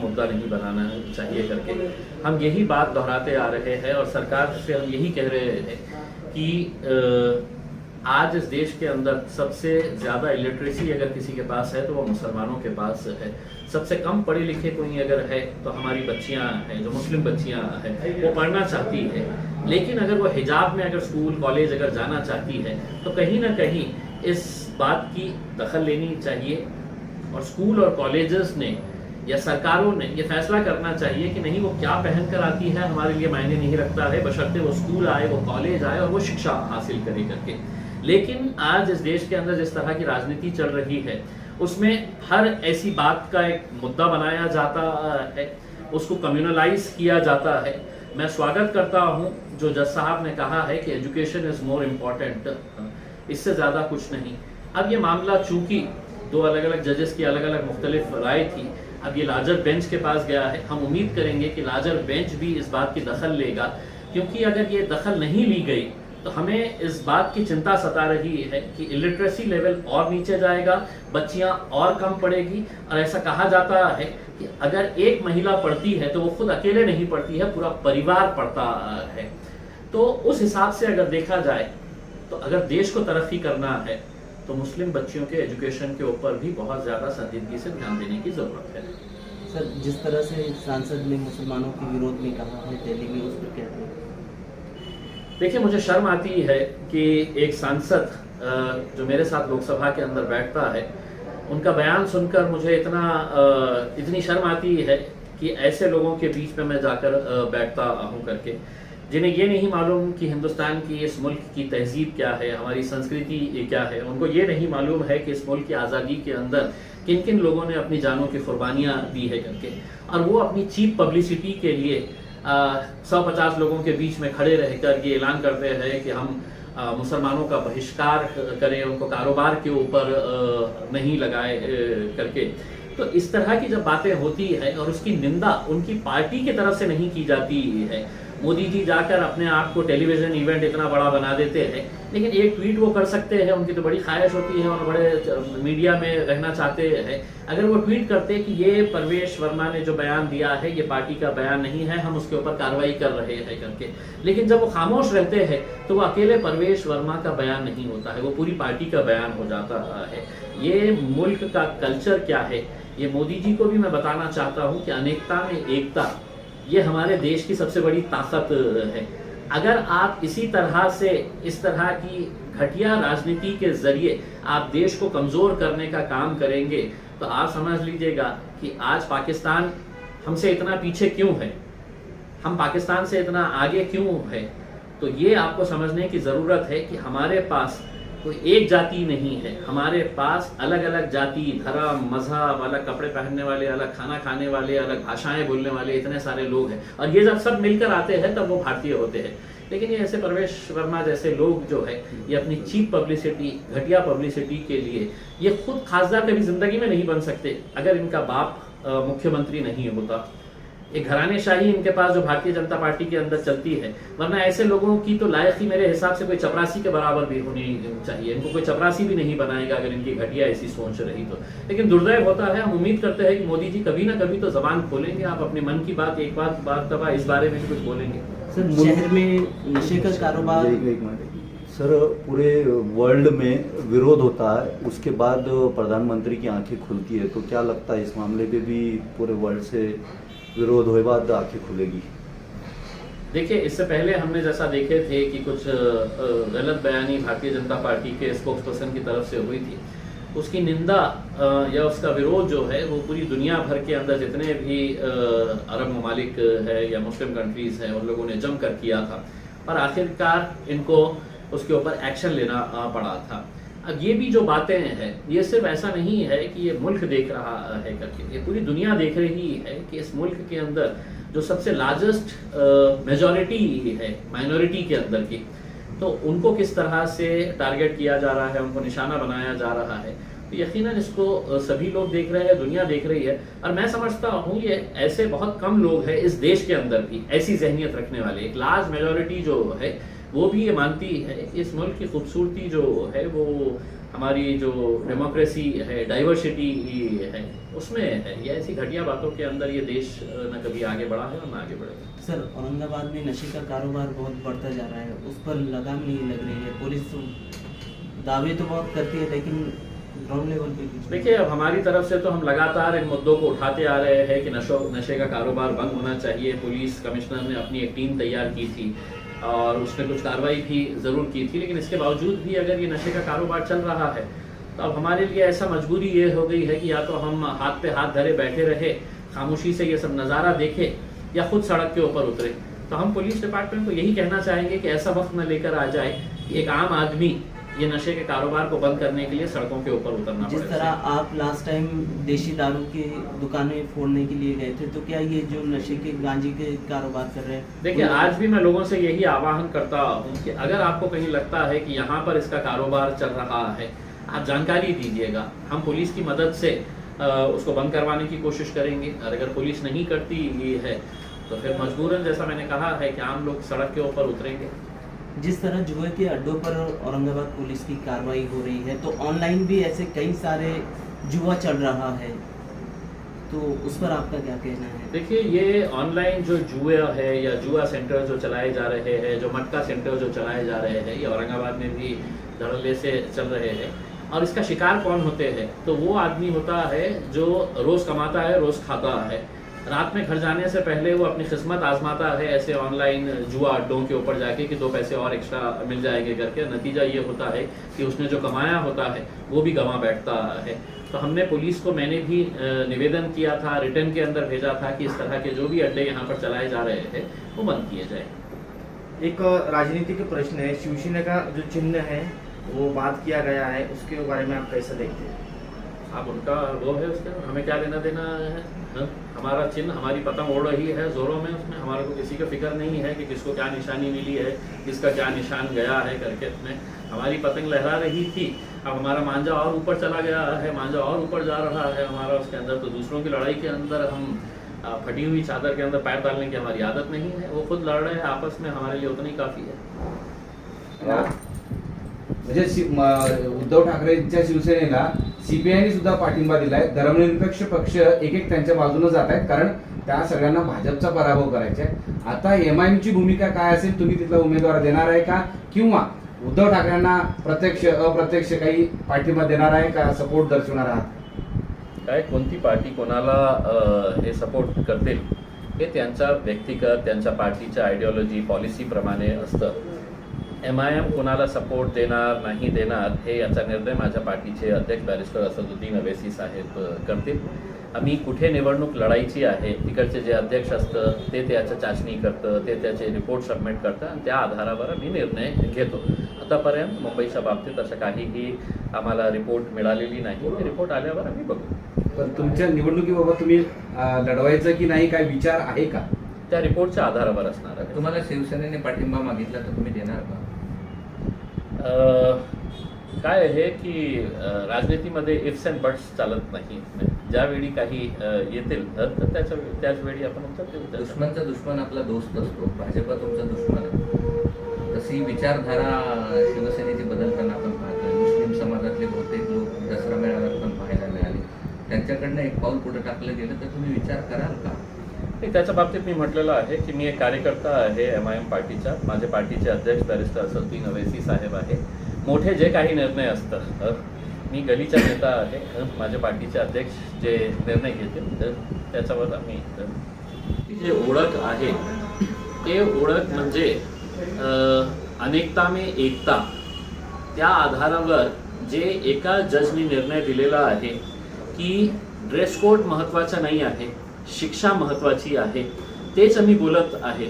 मुद्दा नहीं बनाना चाहिए करके हम यही बात दोहराते आ रहे हैं और सरकार से हम यही कह रहे हैं कि आज इस देश के अंदर सबसे ज़्यादा इलिटरेसी अगर किसी के पास है तो वो मुसलमानों के पास है। सबसे कम पढ़े लिखे कोई अगर है तो हमारी बच्चियां हैं, जो मुस्लिम बच्चियां हैं, वो पढ़ना चाहती है। लेकिन अगर वो हिजाब में अगर स्कूल कॉलेज अगर जाना चाहती है तो कहीं ना कहीं इस बात की दखल लेनी चाहिए और स्कूल और कॉलेजेस ने या सरकारों ने ये फैसला करना चाहिए कि नहीं, वो क्या पहन कर आती है हमारे लिए मायने नहीं रखता है, बशर्ते वो स्कूल आए, वो कॉलेज आए और वो शिक्षा हासिल करे करके। लेकिन आज इस देश के अंदर जिस तरह की राजनीति चल रही है उसमें हर ऐसी बात का एक मुद्दा बनाया जाता है, उसको कम्युनलाइज किया जाता है। मैं स्वागत करता हूं जो जज साहब ने कहा है कि एजुकेशन इज मोर इम्पॉर्टेंट, इससे ज़्यादा कुछ नहीं। अब ये मामला चूंकि दो अलग अलग जजेस की अलग अलग मुख्तलिफ राय थी, अब ये लार्जर बेंच के पास गया है। हम उम्मीद करेंगे कि लार्जर बेंच भी इस बात की दखल लेगा, क्योंकि अगर ये दखल नहीं ली गई तो हमें इस बात की चिंता सता रही है कि इलिटरेसी लेवल और नीचे जाएगा, बच्चियां और कम पढ़ेगी। और ऐसा कहा जाता है कि अगर एक महिला पढ़ती है तो वो खुद अकेले नहीं पढ़ती है, पूरा परिवार पढ़ता है। तो उस हिसाब से अगर देखा जाए तो अगर देश को तरक्की करना है तो मुस्लिम बच्चियों के एजुकेशन के ऊपर भी बहुत ज़्यादा संजीदगी से ध्यान देने की ज़रूरत है। सर, जिस तरह से सांसद ने मुसलमानों के विरोध में कहा है दिल्ली में, उस पर क्या है? देखिए, मुझे शर्म आती है कि एक सांसद जो मेरे साथ लोकसभा के अंदर बैठता है, उनका बयान सुनकर मुझे इतनी शर्म आती है कि ऐसे लोगों के बीच में मैं जाकर बैठता हूँ करके, जिन्हें ये नहीं मालूम कि हिंदुस्तान की इस मुल्क की तहजीब क्या है, हमारी संस्कृति क्या है। उनको ये नहीं मालूम है कि इस मुल्क की आज़ादी के अंदर किन किन लोगों ने अपनी जानों की कुर्बानियाँ दी है करके, और वो अपनी चीप पब्लिसिटी के लिए 150 लोगों के बीच में खड़े रहकर ये ऐलान करते हैं कि हम मुसलमानों का बहिष्कार करें, उनको कारोबार के ऊपर नहीं लगाए करके। तो इस तरह की जब बातें होती है और उसकी निंदा उनकी पार्टी की तरफ से नहीं की जाती है, मोदी जी जाकर अपने आप को टेलीविजन इवेंट इतना बड़ा बना देते हैं, लेकिन एक ट्वीट वो कर सकते हैं, उनकी तो बड़ी ख्वाहिश होती है और बड़े मीडिया में रहना चाहते हैं। अगर वो ट्वीट करते कि ये परवेश वर्मा ने जो बयान दिया है ये पार्टी का बयान नहीं है, हम उसके ऊपर कार्रवाई कर रहे हैं करके, लेकिन जब वो खामोश रहते हैं तो वो अकेले परवेश वर्मा का बयान नहीं होता है, वो पूरी पार्टी का बयान हो जाता है। ये मुल्क का कल्चर क्या है, ये मोदी जी को भी मैं बताना चाहता हूँ कि अनेकता में एकता, ये हमारे देश की सबसे बड़ी ताकत है। अगर आप इसी तरह से इस तरह की घटिया राजनीति के जरिए आप देश को कमज़ोर करने का काम करेंगे तो आप समझ लीजिएगा कि आज पाकिस्तान हमसे इतना पीछे क्यों है, हम पाकिस्तान से इतना आगे क्यों है। तो ये आपको समझने की ज़रूरत है कि हमारे पास कोई एक जाति नहीं है, हमारे पास अलग अलग जाति, धर्म, मजहब, अलग कपड़े पहनने वाले, अलग खाना खाने वाले, अलग भाषाएं बोलने वाले इतने सारे लोग हैं, और ये जब सब मिलकर आते हैं तब वो भारतीय होते हैं। लेकिन ये ऐसे परवेश वर्मा जैसे लोग जो है ये अपनी चीप पब्लिसिटी, घटिया पब्लिसिटी के लिए ये खुद खासदार कभी जिंदगी में नहीं बन सकते अगर इनका बाप मुख्यमंत्री नहीं होता। एक घरानेशाही इनके पास जो भारतीय जनता पार्टी के अंदर चलती है, वरना ऐसे लोगों की तो लायकी मेरे हिसाब से कोई चपरासी के बराबर भी होनी चाहिए। इनको कोई चपरासी भी नहीं बनाएगा अगर इनकी घटिया ऐसी सोच रही तो। लेकिन दुर्दैव होता है, हम उम्मीद करते हैं कि मोदी जी कभी ना कभी तो जबान खोलेंगे, आप अपने मन की बात एक बार इस बारे में कुछ बोलेंगे। सर, शहर में नशे का कारोबार, सर पूरे वर्ल्ड में विरोध होता है, उसके बाद प्रधानमंत्री की आंखें खुलती है, तो क्या लगता है इस मामले पे भी पूरे वर्ल्ड से विरोध होए बाद आंखें खुलेगी? देखिए, इससे पहले हमने जैसा देखे थे कि कुछ गलत बयानी भारतीय जनता पार्टी के स्पोक्स पर्सन की तरफ से हुई थी, उसकी निंदा या उसका विरोध जो है वो पूरी दुनिया भर के अंदर जितने भी अरब ममालिक है या मुस्लिम कंट्रीज़ हैं उन लोगों ने जम कर किया था, और आखिरकार इनको उसके ऊपर एक्शन लेना पड़ा था। अब ये भी जो बातें हैं ये सिर्फ ऐसा नहीं है कि ये मुल्क देख रहा है करके, ये पूरी दुनिया देख रही है कि इस मुल्क के अंदर जो सबसे लार्जेस्ट मेजॉरिटी है माइनॉरिटी के अंदर की, तो उनको किस तरह से टारगेट किया जा रहा है, उनको निशाना बनाया जा रहा है। तो यकीनन इसको सभी लोग देख रहे हैं, दुनिया देख रही है, और मैं समझता हूँ ये ऐसे बहुत कम लोग हैं इस देश के अंदर भी ऐसी जहनियत रखने वाले। एक लार्ज मेजॉरिटी जो है वो भी ये मानती है कि इस मुल्क की खूबसूरती जो है वो हमारी जो डेमोक्रेसी है, डाइवर्सिटी है, उसमें है। ये ऐसी घटिया बातों के अंदर ये देश न कभी आगे बढ़ा है और न आगे बढ़ेगा। सर, औरंगाबाद में नशे का कारोबार बहुत बढ़ता जा रहा है, उस पर लगाम नहीं लग रही है। पुलिस तो दावे तो बहुत करती है, लेकिन ग्राउंड लेवल पे कुछ नहीं। देखिए, अब हमारी तरफ से तो हम लगातार इन मुद्दों को उठाते आ रहे हैं कि नशे का कारोबार बंद होना चाहिए। पुलिस कमिश्नर ने अपनी एक टीम तैयार की थी और उसने कुछ कार्रवाई भी ज़रूर की थी, लेकिन इसके बावजूद भी अगर ये नशे का कारोबार चल रहा है तो अब हमारे लिए ऐसा मजबूरी ये हो गई है कि या तो हम हाथ पे हाथ धरे बैठे रहे, खामोशी से ये सब नज़ारा देखें, या खुद सड़क के ऊपर उतरे। तो हम पुलिस डिपार्टमेंट को यही कहना चाहेंगे कि ऐसा वक्त न लेकर आ जाए कि एक आम आदमी ये नशे के कारोबार को बंद करने के लिए सड़कों के ऊपर उतरना पड़े। जिस तरह आप लास्ट टाइम देशी दारू की दुकानें फोड़ने के लिए गए थे, तो क्या ये जो नशे के गांजे के कारोबार कर रहे हैं? देखिए, आज भी मैं लोगों से यही आह्वान करता हूँ कि अगर आपको कहीं लगता है कि यहाँ पर इसका कारोबार चल रहा है, आप जानकारी दीजिएगा। हम पुलिस की मदद से उसको बंद करवाने की कोशिश करेंगे, और अगर पुलिस नहीं करती है तो फिर मजबूरन, जैसा मैंने कहा है, कि आम लोग सड़क के ऊपर उतरेंगे। जिस तरह जुए के अड्डों पर औरंगाबाद पुलिस की कार्रवाई हो रही है, तो ऑनलाइन भी ऐसे कई सारे जुआ चल रहा है, तो उस पर आपका क्या कहना है? देखिए, ये ऑनलाइन जो जुआ है या जुआ सेंटर जो चलाए जा रहे हैं, जो मटका सेंटर जो चलाए जा रहे हैं, ये औरंगाबाद में भी धड़ल्ले से चल रहे हैं। और इसका शिकार कौन होते हैं? तो वो आदमी होता है जो रोज़ कमाता है, रोज़ खाता है। रात में घर जाने से पहले वो अपनी किस्मत आजमाता है ऐसे ऑनलाइन जुआ अड्डों के ऊपर जाके कि 2 पैसे और एक्स्ट्रा मिल जाएंगे करके। नतीजा ये होता है कि उसने जो कमाया होता है वो भी गंवा बैठता है। तो हमने पुलिस को, मैंने भी निवेदन किया था, रिटर्न के अंदर भेजा था कि इस तरह के जो भी अड्डे यहाँ पर चलाए जा रहे हैं वो बंद किए जाए। एक राजनीतिक प्रश्न है, शिवसेना का जो चिन्ह है वो बात किया गया है, उसके बारे में आप कैसे देखते हैं? अब उनका वो है, उसके हमें क्या लेना देना है? हमारा चिन्ह, हमारी पतंग उड़ रही है जोरों में, उसमें हमारे को किसी का फिक्र नहीं है कि किसको क्या निशानी मिली है, किसका क्या निशान गया है करके। उसमें हमारी पतंग लहरा रही थी, अब हमारा मांझा और ऊपर चला गया है, मांझा और ऊपर जा रहा है हमारा उसके अंदर। तो दूसरों की लड़ाई के अंदर हम फटी हुई चादर के अंदर पैर डालने की हमारी आदत नहीं है। वो खुद लड़ रहे हैं आपस में, हमारे लिए उतना ही काफ़ी है। म्हणजे उद्धव ठाकरेंच्या शिवसेनेला सीपीआयने सुद्धा पाठिंबा दिलाय। धर्मनिरपेक्ष पक्ष एक त्यांच्या बाजूने जात आहेत, कारण त्या सगळ्यांना भाजपचा पराभव करायचा आहे। आता एमआयएम ची भूमिका काय असेल? तुम्ही तिथला उमेदवार देणार आहे का, किंवा उद्धव ठाकरेंना प्रत्यक्ष अप्रत्यक्ष काही पाठिंबा देणार आहे का, सपोर्ट दर्शवणार आहात? काय कोणती पार्टी कोणाला हे सपोर्ट करतील हे त्यांच्या व्यक्तिगत, त्यांच्या पार्टीच्या आयडिओलॉजी, पॉलिसीप्रमाणे असतं। एमआयएम कोणाला सपोर्ट देणार नाही देणार हे याचा निर्णय माझ्या पार्टीचे अध्यक्ष बॅरिस्टर असदुद्दीन अवैसी साहेब करतील। आम्ही कुठे निवडणूक लढायची आहे, तिकडचे जे अध्यक्ष असतं ते त्याच्या चाचणी करतं, ते त्याचे रिपोर्ट सबमिट करतं आणि त्या आधारावर आम्ही निर्णय घेतो। आतापर्यंत मुंबईच्या बाबतीत असं काहीही आम्हाला रिपोर्ट मिळालेली नाही। रिपोर्ट आल्यावर आम्ही बघू। पण तुमच्या निवडणुकीबाबत तुम्ही लढवायचं की नाही, काय विचार आहे का? त्या रिपोर्टच्या आधारावर असणार आहे। तुम्हाला शिवसेनेने पाठिंबा मागितला तर तुम्ही देणार का? काय आहे की राजनीतीमध्ये इफ्स अँड बट्स चालत नाही। ज्यावेळी काही येतील तर त्याच वेळी आपण उत्तर देऊ। दुश्मनचा दुश्मन आपला दोस्त असतो, भाजप तुमचा दुश्मन आहे। तशी विचारधारा शिवसेनेची बदलताना आपण पाहतोय। मुस्लिम समाजातले बहुतेक लोक दसरा मेळाव्यात पण पाहायला मिळाले, त्यांच्याकडनं एक पाऊल पुढे टाकलं गेलं तर तुम्ही विचार कराल का? त्याच्या बाबतीत मी म्हटलेलं आहे की मी एक कार्यकर्ता आहे एमआयएम पार्टीचा। माझे पार्टीचे अध्यक्ष बॅरिस्टर असदुद्दीन अवैसी साहेब आहे। मोठे जे काही निर्णय असतं, मी गलीचा नेता आहे, माझ्या पार्टीचे अध्यक्ष जे निर्णय घेतील त्याच्यावर आम्ही, जे ओळख आहे ते ओळख म्हणजे अनेकता में एकता, त्या आधारावर जे एका जजनी निर्णय दिलेला आहे की ड्रेस कोड महत्त्वाचा नाही आहे, शिक्षा महत्त्वाची आहे, तेच आम्ही बोलत आहे।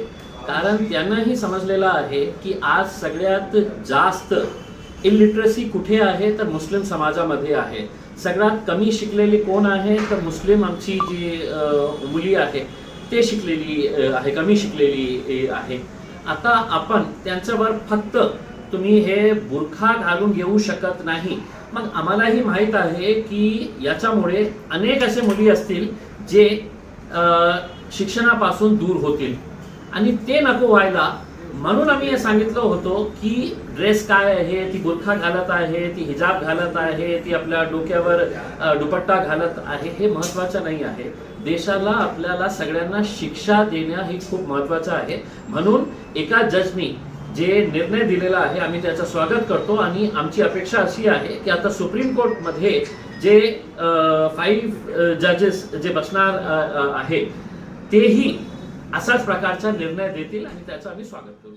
कारण त्यांनाही समजलेलं आहे की आज सगळ्यात जास्त इलिटरसी कुठे आहे तर मुस्लिम समाजामध्ये आहे। सगळ्यात कमी शिकलेली कोण आहे तर मुस्लिम आमची जी मुली आहे ते शिकलेली आहे, कमी शिकलेली आहे। आता आपण त्यांच्यावर फक्त तुम्ही हे बुरखा घालून घेऊ शकत नाही। मग आम्हालाही माहीत आहे की याच्यामुळे अनेक असे मुली असतील जे शिक्षणापासून दूर होतील आणि ते नको व्हायला म्हणून आम्ही हे सांगितलं होतो की ड्रेस काय आहे, ती बुरखा घालत आहे, ती हिजाब घालत आहे, ती आपल्या डोक्यावर दुपट्टा घालत आहे, हे महत्वाचं नाही आहे. देशाला आपल्याला सगळ्यांना शिक्षा देणं हे खूप महत्वाचं आहे. म्हणून एका जजनी जे निर्णय दिलेला आहे आम्ही त्याचं स्वागत करतो आणि आमची अपेक्षा अशी आहे की आता सुप्रीम कोर्टमध्ये जे 5 जजेस जे बसणार आहे तेही असाच प्रकारचा निर्णय देतील आणि त्याचं आम्ही स्वागत करू.